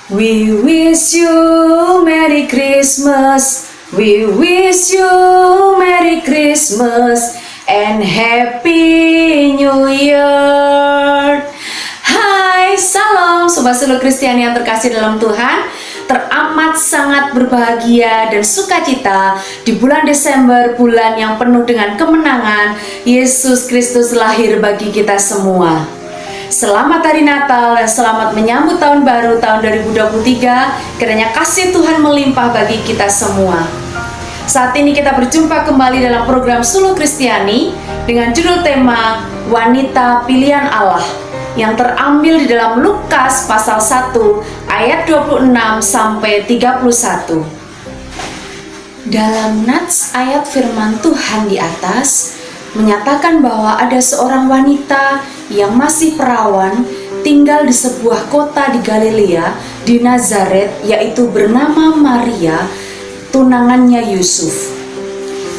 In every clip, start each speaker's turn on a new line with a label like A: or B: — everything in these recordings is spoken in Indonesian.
A: We wish you Merry Christmas. We wish you Merry Christmas and Happy New Year. Hai, salam Sobat Seluruh Kristiani yang terkasih dalam Tuhan. Teramat sangat berbahagia dan sukacita di bulan Desember, bulan yang penuh dengan kemenangan. Yesus Kristus lahir bagi kita semua. Selamat Hari Natal dan selamat menyambut Tahun Baru tahun 2023. Kiranya kasih Tuhan melimpah bagi kita semua. Saat ini kita berjumpa kembali dalam program Suluh Kristiani dengan judul tema Wanita Pilihan Allah yang terambil di dalam Lukas pasal 1 ayat 26 sampai 31. Dalam nats ayat firman Tuhan di atas menyatakan bahwa ada seorang wanita yang masih perawan tinggal di sebuah kota di Galilea di Nazaret, yaitu bernama Maria, tunangannya Yusuf.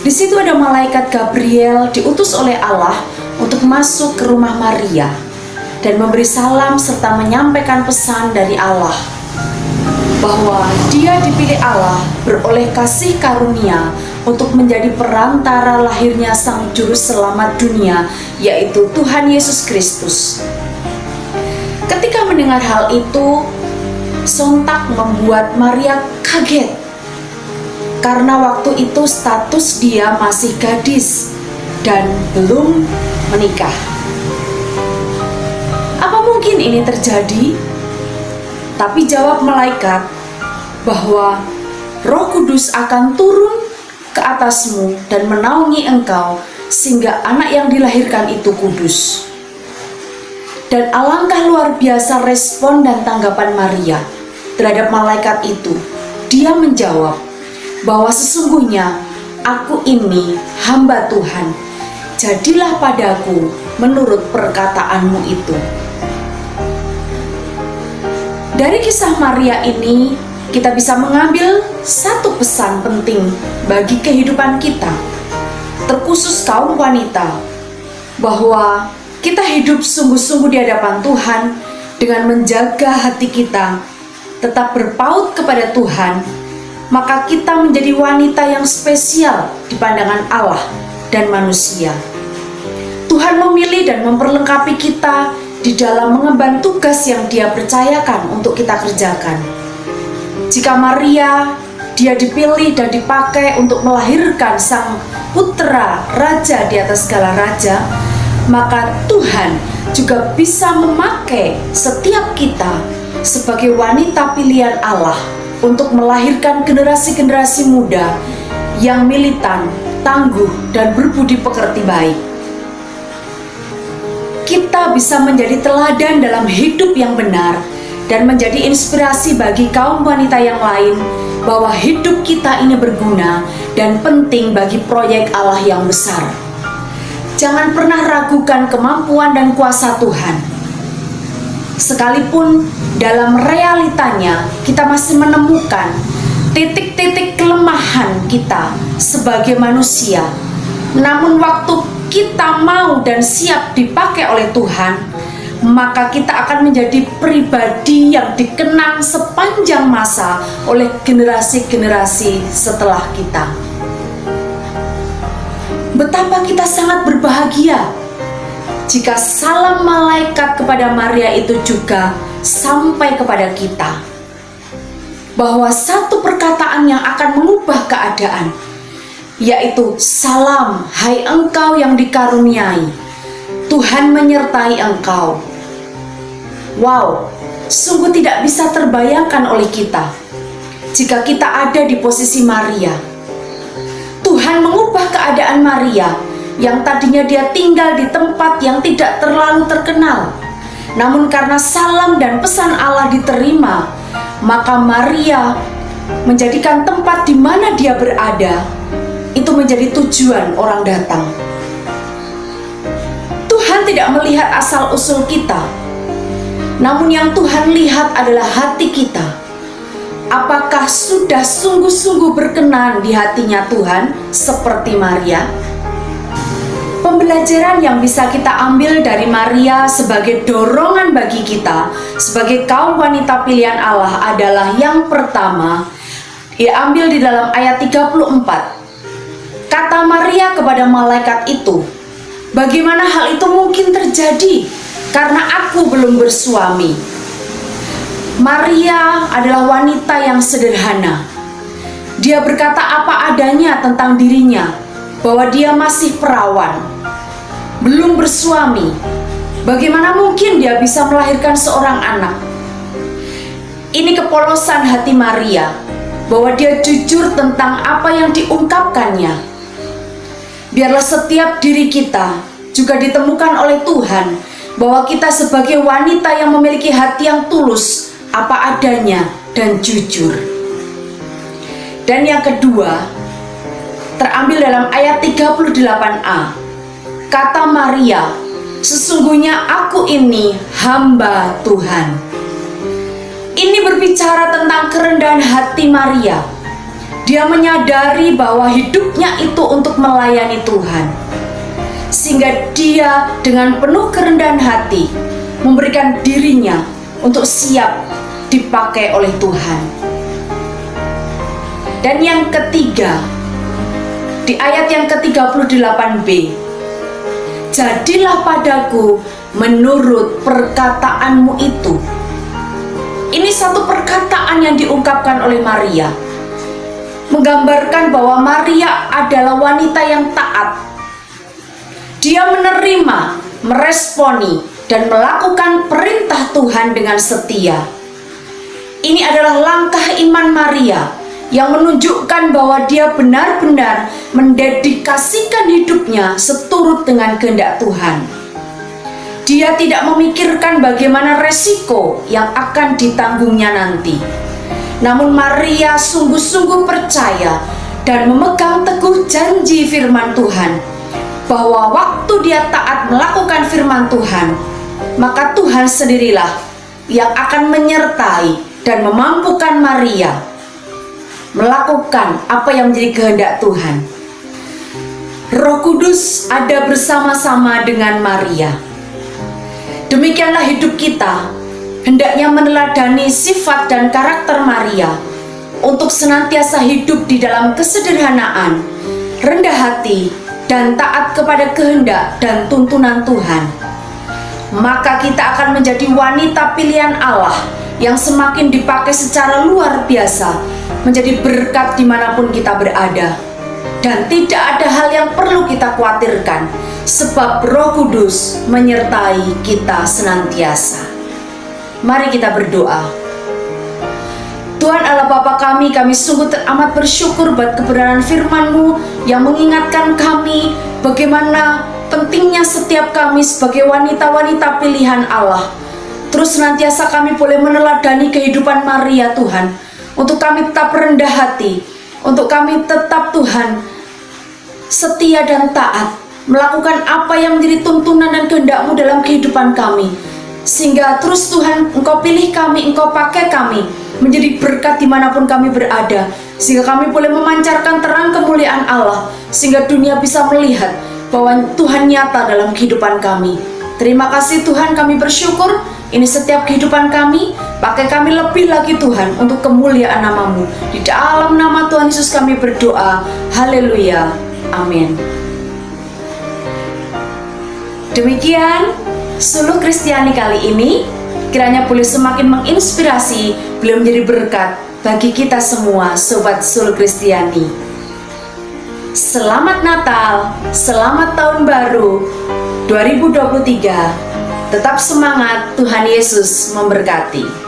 A: Di situ ada malaikat Gabriel diutus oleh Allah untuk masuk ke rumah Maria dan memberi salam serta menyampaikan pesan dari Allah bahwa dia dipilih Allah beroleh kasih karunia untuk menjadi perantara lahirnya Sang Juru Selamat dunia, yaitu Tuhan Yesus Kristus. Ketika mendengar hal itu, sontak membuat Maria kaget karena waktu itu status dia masih gadis dan belum menikah. Apa mungkin ini terjadi? Tapi jawab malaikat bahwa Roh Kudus akan turun ke atasmu dan menaungi engkau sehingga anak yang dilahirkan itu kudus. Dan alangkah luar biasa respon dan tanggapan Maria terhadap malaikat itu. Dia menjawab bahwa sesungguhnya aku ini hamba Tuhan, jadilah padaku menurut perkataanmu itu. Dari kisah Maria ini, kita bisa mengambil satu pesan penting bagi kehidupan kita, terkhusus kaum wanita, bahwa kita hidup sungguh-sungguh di hadapan Tuhan dengan menjaga hati kita tetap berpaut kepada Tuhan, maka kita menjadi wanita yang spesial di pandangan Allah dan manusia. Tuhan memilih dan memperlengkapi kita di dalam mengemban tugas yang Dia percayakan untuk kita kerjakan. Jika Maria, dia dipilih dan dipakai untuk melahirkan sang putra raja di atas segala raja, maka Tuhan juga bisa memakai setiap kita sebagai wanita pilihan Allah untuk melahirkan generasi-generasi muda yang militan, tangguh, dan berbudi pekerti baik. Kita bisa menjadi teladan dalam hidup yang benar dan menjadi inspirasi bagi kaum wanita yang lain bahwa hidup kita ini berguna dan penting bagi proyek Allah yang besar. Jangan pernah ragukan kemampuan dan kuasa Tuhan. Sekalipun dalam realitanya kita masih menemukan titik-titik kelemahan kita sebagai manusia, namun waktu kita mau dan siap dipakai oleh Tuhan, maka kita akan menjadi pribadi yang dikenang sepanjang masa oleh generasi-generasi setelah kita. Betapa kita sangat berbahagia jika salam malaikat kepada Maria itu juga sampai kepada kita, bahwa satu perkataan yang akan mengubah keadaan, yaitu salam, hai engkau yang dikaruniai, Tuhan menyertai engkau. Wow, sungguh tidak bisa terbayangkan oleh kita jika kita ada di posisi Maria. Tuhan mengubah keadaan Maria yang tadinya dia tinggal di tempat yang tidak terlalu terkenal, namun karena salam dan pesan Allah diterima, maka Maria menjadikan tempat di mana dia berada itu menjadi tujuan orang datang. Tuhan tidak melihat asal-usul kita, namun yang Tuhan lihat adalah hati kita. Apakah sudah sungguh-sungguh berkenan di hatinya Tuhan seperti Maria? Pembelajaran yang bisa kita ambil dari Maria sebagai dorongan bagi kita sebagai kaum wanita pilihan Allah adalah yang pertama, diambil di dalam ayat 34. Kata Maria kepada malaikat itu, "Bagaimana hal itu mungkin terjadi? Karena aku belum bersuami." Maria adalah wanita yang sederhana. Dia berkata apa adanya tentang dirinya, bahwa dia masih perawan, belum bersuami. Bagaimana mungkin dia bisa melahirkan seorang anak? Ini kepolosan hati Maria, bahwa dia jujur tentang apa yang diungkapkannya. Biarlah setiap diri kita juga ditemukan oleh Tuhan, bahwa kita sebagai wanita yang memiliki hati yang tulus, apa adanya dan jujur. Dan yang kedua, terambil dalam ayat 38a. Kata Maria, "Sesungguhnya aku ini hamba Tuhan." Ini berbicara tentang kerendahan hati Maria. Dia menyadari bahwa hidupnya itu untuk melayani Tuhan, sehingga dia dengan penuh kerendahan hati memberikan dirinya untuk siap dipakai oleh Tuhan. Dan yang ketiga, di ayat yang ke-38b, "Jadilah padaku menurut perkataanmu itu." Ini satu perkataan yang diungkapkan oleh Maria, menggambarkan bahwa Maria adalah wanita yang taat. Dia menerima, meresponi, dan melakukan perintah Tuhan dengan setia. Ini adalah langkah iman Maria yang menunjukkan bahwa dia benar-benar mendedikasikan hidupnya seturut dengan kehendak Tuhan. Dia tidak memikirkan bagaimana resiko yang akan ditanggungnya nanti. Namun Maria sungguh-sungguh percaya dan memegang teguh janji firman Tuhan, bahwa waktu dia taat melakukan firman Tuhan, maka Tuhan sendirilah yang akan menyertai dan memampukan Maria melakukan apa yang menjadi kehendak Tuhan. Roh Kudus ada bersama-sama dengan Maria. Demikianlah hidup kita hendaknya meneladani sifat dan karakter Maria untuk senantiasa hidup di dalam kesederhanaan, rendah hati, dan taat kepada kehendak dan tuntunan Tuhan. Maka kita akan menjadi wanita pilihan Allah yang semakin dipakai secara luar biasa, menjadi berkat dimanapun kita berada. Dan tidak ada hal yang perlu kita khawatirkan, sebab Roh Kudus menyertai kita senantiasa. Mari kita berdoa. Tuhan Allah Bapa kami sungguh teramat bersyukur buat kebenaran firman-Mu yang mengingatkan kami bagaimana pentingnya setiap kami sebagai wanita-wanita pilihan Allah. Terus senantiasa kami boleh meneladani kehidupan Maria Tuhan, untuk kami tetap rendah hati, untuk kami tetap Tuhan setia dan taat, melakukan apa yang menjadi tuntunan dan kehendak-Mu dalam kehidupan kami. Sehingga terus Tuhan, Engkau pilih kami, Engkau pakai kami menjadi berkat dimanapun kami berada, sehingga kami boleh memancarkan terang kemuliaan Allah, sehingga dunia bisa melihat bahwa Tuhan nyata dalam kehidupan kami. Terima kasih Tuhan, kami bersyukur. Ini setiap kehidupan kami, pakai kami lebih lagi Tuhan untuk kemuliaan nama-Mu. Di dalam nama Tuhan Yesus kami berdoa. Haleluya. Amin. Demikian Suluh Kristiani kali ini, kiranya boleh semakin menginspirasi, boleh menjadi berkat bagi kita semua Sobat Suluh Kristiani. Selamat Natal, selamat Tahun Baru 2023. Tetap semangat, Tuhan Yesus memberkati.